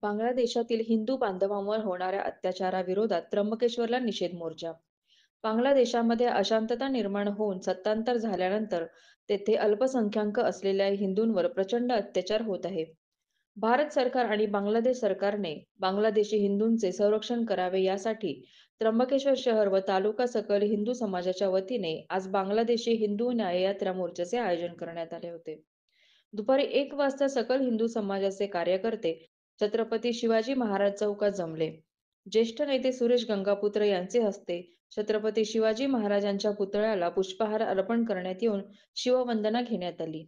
बांगलादेशातील हिंदू बांधवांवर होणाऱ्या अत्याचाराविरोधात त्र्यंबकेश्वरला निषेध मोर्चा. बांगलादेशामध्ये अशांतता निर्माण होऊन सत्तांतर झाल्यानंतर तेथे अल्पसंख्याक असलेल्या हिंदूंवर प्रचंड अत्याचार होत आहे. भारत सरकार आणि बांगलादेश सरकारने बांगलादेशी हिंदूंचे संरक्षण करावे यासाठी त्र्यंबकेश्वर शहर व तालुका सकल हिंदू समाजाच्या वतीने आज बांगलादेशी हिंदू न्याययात्रा मोर्चाचे आयोजन करण्यात आले होते. दुपारी 1 वाजता सकल हिंदू समाजाचे कार्यकर्ते छत्रपती शिवाजी महाराज चौकात जमले. ज्येष्ठ नेते सुरेश गंगापुत्र यांचे हस्ते छत्रपती शिवाजी महाराजांच्या पुतळ्याला पुष्पहार अर्पण करण्यात येऊन शिववंदना घेण्यात आली.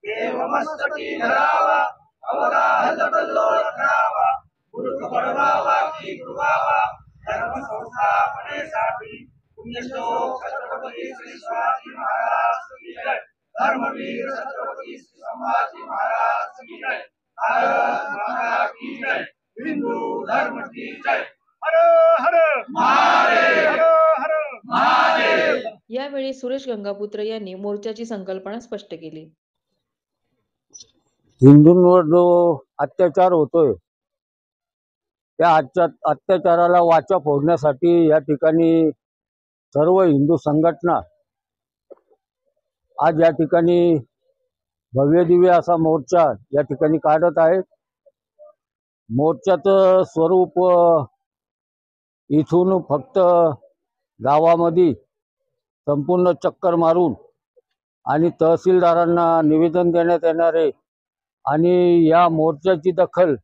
देवमस्तकी धरावा अवगाहल्लोळ करावा गुरुत्वपडवावा की गुरुवावा धर्म संस्थापनेसाठी पुण्यश्लोक छत्रपती श्री शिवाजी महाराज की जय. धर्मवीर छत्रपती श्री संभाजी महाराज की जय. भारत माता की जय. हिंदू धर्म की जय. हर हर महादेव. हर हर महादेव. यावेळी सुरेश गंगापुत्र यांनी मोर्चाची संकल्पना स्पष्ट केली. हिंदूंवर जो अत्याचार होतोय त्या अत्याचाराला वाचा फोडण्यासाठी या ठिकाणी सर्व हिंदू संघटना आज या ठिकाणी भव्य दिव्य असा मोर्चा या ठिकाणी काढत आहेत. मोर्चाचं स्वरूप इथून फक्त गावामध्ये संपूर्ण चक्कर मारून आणि तहसीलदारांना निवेदन देण्यात येणार आहे आणि या मोर्चाची दखल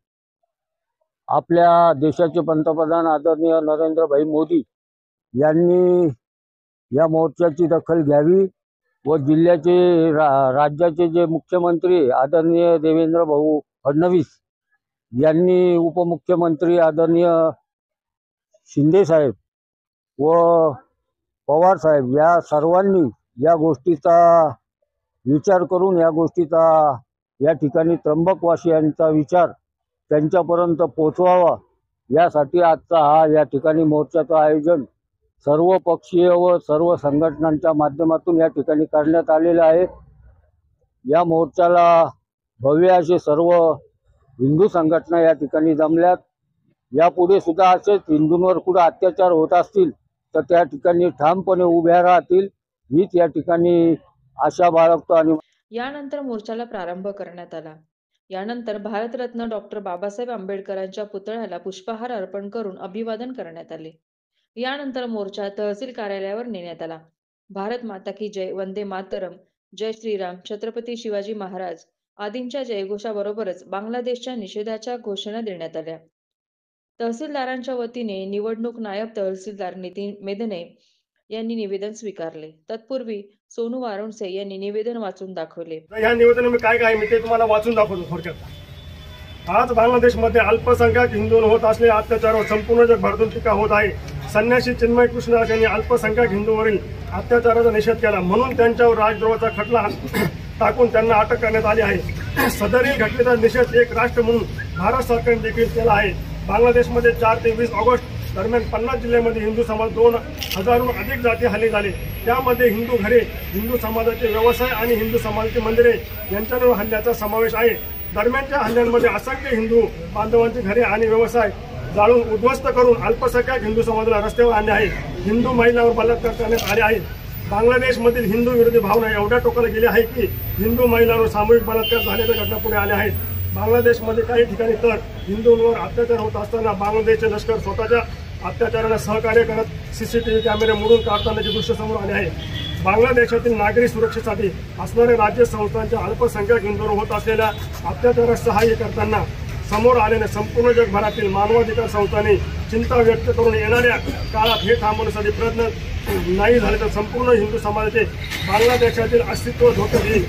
आपल्या देशाचे पंतप्रधान आदरणीय नरेंद्रभाई मोदी यांनी या मोर्चाची दखल घ्यावी व जिल्ह्याचे राज्याचे जे मुख्यमंत्री आदरणीय देवेंद्र भाऊ फडणवीस यांनी उपमुख्यमंत्री आदरणीय शिंदे साहेब व पवार साहेब या सर्वांनी या गोष्टीचा विचार करून या गोष्टीचा या ठिकाणी त्र्यंबकवासियांचा विचार त्यांच्यापर्यंत पोहोचवावा यासाठी आजचा हा या ठिकाणी मोर्चाचं आयोजन सर्व पक्षीय व सर्व संघटनांच्या माध्यमातून या ठिकाणी करण्यात आलेलं आहे. या मोर्चाला भव्य असे सर्व हिंदू संघटना या ठिकाणी जमल्यात. यापुढे सुद्धा असेच हिंदूंवर कुठे अत्याचार होत असतील तर त्या ठिकाणी ठामपणे उभ्या राहतील हीच या ठिकाणी आशा बाळगतो. आणि यानंतर मोर्चाला प्रारंभ करण्यात आला. यानंतर भारतरत्न डॉक्टर बाबासाहेब आंबेडकरांच्या पुतळ्याला पुष्पहार अर्पण करून अभिवादन करण्यात आले. यानंतर मोर्चा तहसील कार्यालयावर नेण्यात आला. भारत माता की जय, वंदे मातरम, जय श्रीराम, छत्रपती शिवाजी महाराज आदींच्या जयघोषाबरोबरच बांगलादेशच्या निषेधाच्या घोषणा देण्यात आल्या. तहसीलदारांच्या वतीने निवडणूक नायब तहसीलदार नितीन मेदने यांनी निवेदन स्वीकारले. तत्पूर्वी सोनू वारुणसे यांनी निवेदन वाचून दाखवले. या निवेदन काय मी ते तुम्हाला वाचून दाखवतो थोडक्यात. आज बांगलादेशमध्ये अल्पसंख्याक हिंदूंवर होत असलेल्या अत्याचारावर संपूर्ण जगभरातून टीका होत आहे. संन्यासी चिन्मय कृष्णदास यांनी अल्पसंख्याक हिंदूंवरील अत्याचाराचा निषेध केला म्हणून त्यांच्यावर राजद्रोहाचा खटला टाकून त्यांना अटक करण्यात आली आहे. सदरील घटनेचा निषेध एक राष्ट्र म्हणून भारत सरकारने देखील केला आहे. बांगलादेशमध्ये 4 ते 20 ऑगस्ट दरम्यान 50 जिल्ह्यांमध्ये हिंदू समाज 2000हून अधिक जाती हल्ले झाले. त्यामध्ये हिंदू घरे, हिंदू समाजाचे व्यवसाय आणि हिंदू समाजाची मंदिरे यांच्यावर हल्ल्याचा समावेश आहे. दरम्यानच्या हल्ल्यांमध्ये असंख्य हिंदू बांधवांची घरे आणि व्यवसाय जाळून उद्ध्वस्त करून अल्पसंख्याक हिंदू समाजाला रस्त्यावर आणले आहे. हिंदू महिलांवर बलात्कार करण्यात आले आहेत. बांगलादेशमधील हिंदू विरोधी भावना एवढ्या टोकाला गेल्या आहे की हिंदू महिलांवर सामूहिक बलात्कार झाल्याच्या घटना पुढे आल्या आहेत. बांगलादेशमध्ये काही ठिकाणी तर हिंदूंवर अत्याचार होत असताना बांगलादेशचे लष्कर स्वतःच्या अत्याचाराला सहकार्य करत सीसीटीव्ही कॅमेरे मोडून काढतानाचे दृश्य समोर आले आहे. बांगलादेशातील नागरी सुरक्षेसाठी असणाऱ्या राज्य संस्थांच्या अल्पसंख्याक हिंदूंवर होत असलेल्या अत्याचारास सहाय्य करताना समोर आलेल्या संपूर्ण जगभरातील मानवाधिकार संस्थांनी चिंता व्यक्त करून येणाऱ्या काळात हे थांबवण्यासाठी प्रयत्न नाही झाले तर संपूर्ण हिंदू समाजाचे बांगलादेशातील अस्तित्व धोक्यात येईल.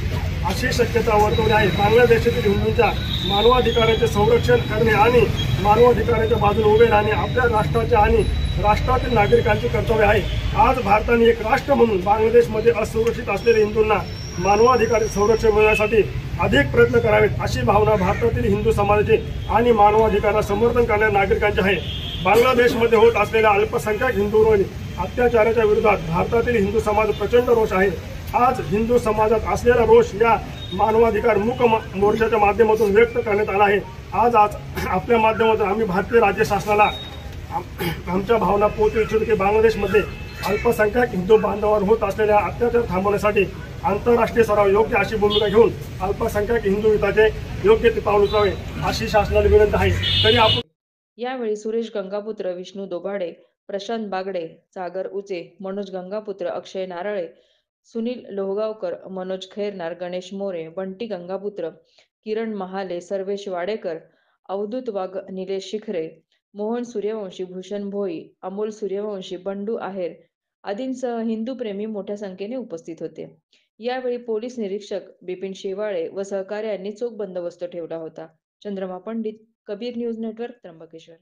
अशी शक्यता वर्तवली आहे. बांगलादेशातील हिंदूंच्या मानवाधिकारांचे संरक्षण करणे आणि मानवाधिकारांच्या बाजूने उभे राहणे आपल्या राष्ट्राचे आणि राष्ट्रातील नागरिकांचे कर्तव्य आहे. आज भारताने एक राष्ट्र म्हणून बांगलादेशमध्ये असुरक्षित असलेल्या हिंदूंना मानवाधिकाराचे संरक्षण मिळवण्यासाठी अधिक प्रयत्न करावेत अशी भावना भारतातील हिंदू समाजाचे आणि मानवाधिकाराला समर्थन करणाऱ्या नागरिकांची आहे. बांगलादेशमध्ये होत असलेल्या अल्पसंख्याक हिंदूंवरील अत्याचाराच्या विरोधात भारतातील हिंदू समाज प्रचंड रोष आहे. आज हिंदू समाजात असलेला रोष या मानवाधिकार मूक मोर्चाच्या माध्यमातून व्यक्त करण्यात आला आहे. आज आपल्या माध्यमातून आम्ही भारतीय राज्य शासनाला आमच्या भावना पोहोचवू इच्छितो की बांगलादेशमध्ये अल्पसंख्याक हिंदू बांधवांवर होत असलेल्या अत्याचार थांबवण्यासाठी आंतरराष्ट्रीय स्तरावर योग्य अशी भूमिका घेऊन अल्पसंख्याक हिंदू हिताचे योग्य ते पाऊल उचलावे अशी शासनाला विनंती आहे. तरी आपण यावेळी सुरेश गंगापुत्र, विष्णू दोभाडे, प्रशांत बागडे, सागर उचे, मनोज गंगापुत्र, अक्षय नारळे, सुनील लोहगावकर, मनोज खैरनार, गणेश मोरे, बंटी गंगापुत्र, किरण महाले, सर्वेश वाडेकर, अवधूत वाघ, निलेश शिखरे, मोहन सूर्यवंशी, भूषण भोई, अमोल सूर्यवंशी, बंडू आहेर आदींसह हिंदू प्रेमी मोठ्या संख्येने उपस्थित होते. यावेळी पोलीस निरीक्षक बिपिन शेवाळे व सहकाऱ्यांनी चोख बंदोबस्त ठेवला होता. चंद्रमा पंडित, कबीर न्यूज नेटवर्क, त्र्यंबकेश्वर.